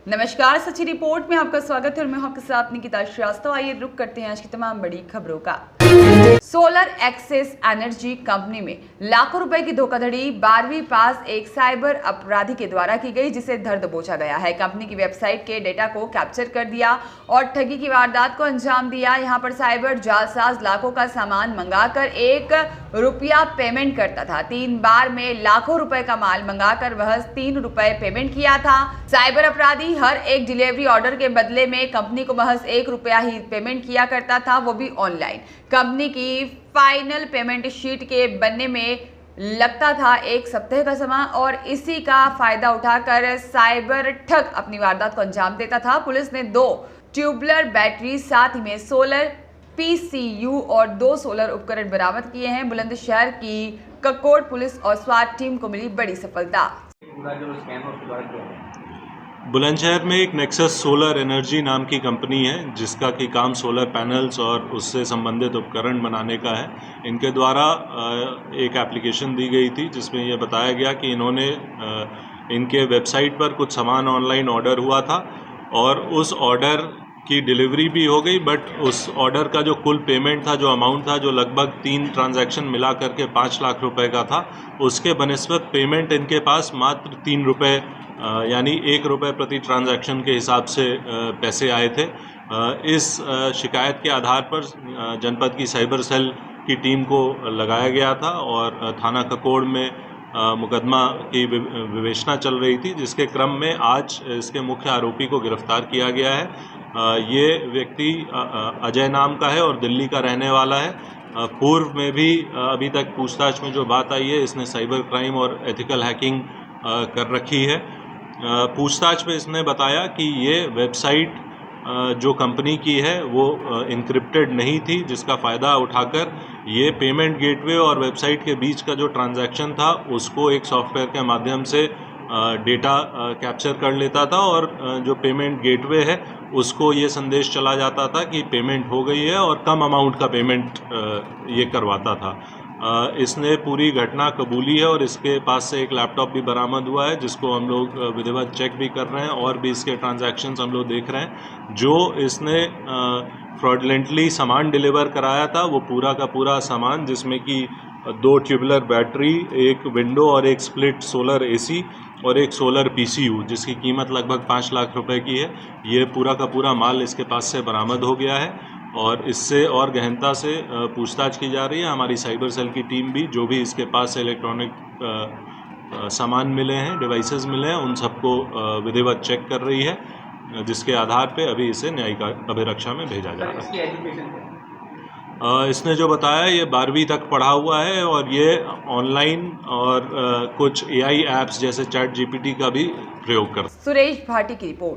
नमस्कार, सच्ची रिपोर्ट में आपका स्वागत है और मैं हूं आपके साथ निकिता श्रीवास्तव। आइए रुक करते हैं आज की तमाम बड़ी खबरों का। सोलर एक्सेस एनर्जी कंपनी में लाखों रुपए की धोखाधड़ी 12वीं पास एक साइबर अपराधी के द्वारा की गई, जिसे धर दबोचा गया है। कंपनी की वेबसाइट के डेटा को कैप्चर कर दिया और ठगी की वारदात को अंजाम दिया। यहां पर साइबर जालसाज लाखों का सामान मंगाकर ₹1 पेमेंट करता था। 3 बार में लाखों रुपए का माल मंगाकर वह ₹3 पेमेंट किया था। साइबर अपराधी हर एक डिलीवरी ऑर्डर के बदले में कंपनी को महज ₹1 ही पेमेंट किया करता था, वो भी ऑनलाइन। कंपनी की फाइनल पेमेंट शीट के बनने में लगता था 1 सप्ताह का समय और इसी का फायदा उठाकर साइबर ठग अपनी वारदात को अंजाम देता था। पुलिस ने 2 ट्यूबलर बैटरी, साथ ही में सोलर PCU और 2 सोलर उपकरण बरामद किए हैं। बुलंदशहर की ककोड़ पुलिस और स्वाट टीम को मिली बड़ी सफलता। बुलंदशहर में एक नेक्सस सोलर एनर्जी नाम की कंपनी है, जिसका कि काम सोलर पैनल्स और उससे संबंधित उपकरण बनाने का है। इनके द्वारा एक एप्लीकेशन दी गई थी, जिसमें यह बताया गया कि इन्होंने इनके वेबसाइट पर कुछ सामान ऑनलाइन ऑर्डर हुआ था और उस ऑर्डर की डिलीवरी भी हो गई, बट उस ऑर्डर का जो कुल पेमेंट था, जो अमाउंट था, जो लगभग 3 ट्रांजैक्शन मिला करके 5 लाख रुपए का था, उसके बनिस्बत पेमेंट इनके पास मात्र ₹3 यानी ₹1 प्रति ट्रांजैक्शन के हिसाब से पैसे आए थे। इस शिकायत के आधार पर जनपद की साइबर सेल की टीम को लगाया गया था और थाना ककोड़ में मुकदमा की विवेचना चल रही थी, जिसके क्रम में आज इसके मुख्य आरोपी को गिरफ्तार किया गया है। ये व्यक्ति अजय नाम का है और दिल्ली का रहने वाला है। पूर्व में भी अभी तक पूछताछ में जो बात आई है, इसने साइबर क्राइम और एथिकल हैकिंग कर रखी है। पूछताछ में इसने बताया कि ये वेबसाइट जो कंपनी की है वो इनक्रिप्टेड नहीं थी, जिसका फ़ायदा उठाकर ये पेमेंट गेटवे और वेबसाइट के बीच का जो ट्रांजैक्शन था उसको एक सॉफ्टवेयर के माध्यम से डेटा कैप्चर कर लेता था और जो पेमेंट गेटवे है उसको ये संदेश चला जाता था कि पेमेंट हो गई है और कम अमाउंट का पेमेंट ये करवाता था। इसने पूरी घटना कबूली है और इसके पास से एक लैपटॉप भी बरामद हुआ है, जिसको हम लोग विधिवत चेक भी कर रहे हैं और भी इसके ट्रांजैक्शंस हम लोग देख रहे हैं। जो इसने फ्रॉडलेंटली सामान डिलीवर कराया था, वो पूरा का पूरा सामान, जिसमें कि 2 ट्यूबलर बैटरी, एक विंडो और एक स्प्लिट सोलर AC और एक सोलर PCU, जिसकी कीमत लगभग 5 लाख रुपए की है, ये पूरा का पूरा माल इसके पास से बरामद हो गया है और इससे और गहनता से पूछताछ की जा रही है। हमारी साइबर सेल की टीम भी जो भी इसके पास इलेक्ट्रॉनिक सामान मिले हैं, डिवाइसेस मिले हैं, उन सबको विधिवत चेक कर रही है, जिसके आधार पे अभी इसे न्यायिक अभिरक्षा में भेजा जा रहा है। इसने जो बताया, ये 12वीं तक पढ़ा हुआ है और ये ऑनलाइन और कुछ AI ऐप्स जैसे ChatGPT का भी प्रयोग करता है। सुरेश भाटी की रिपोर्ट।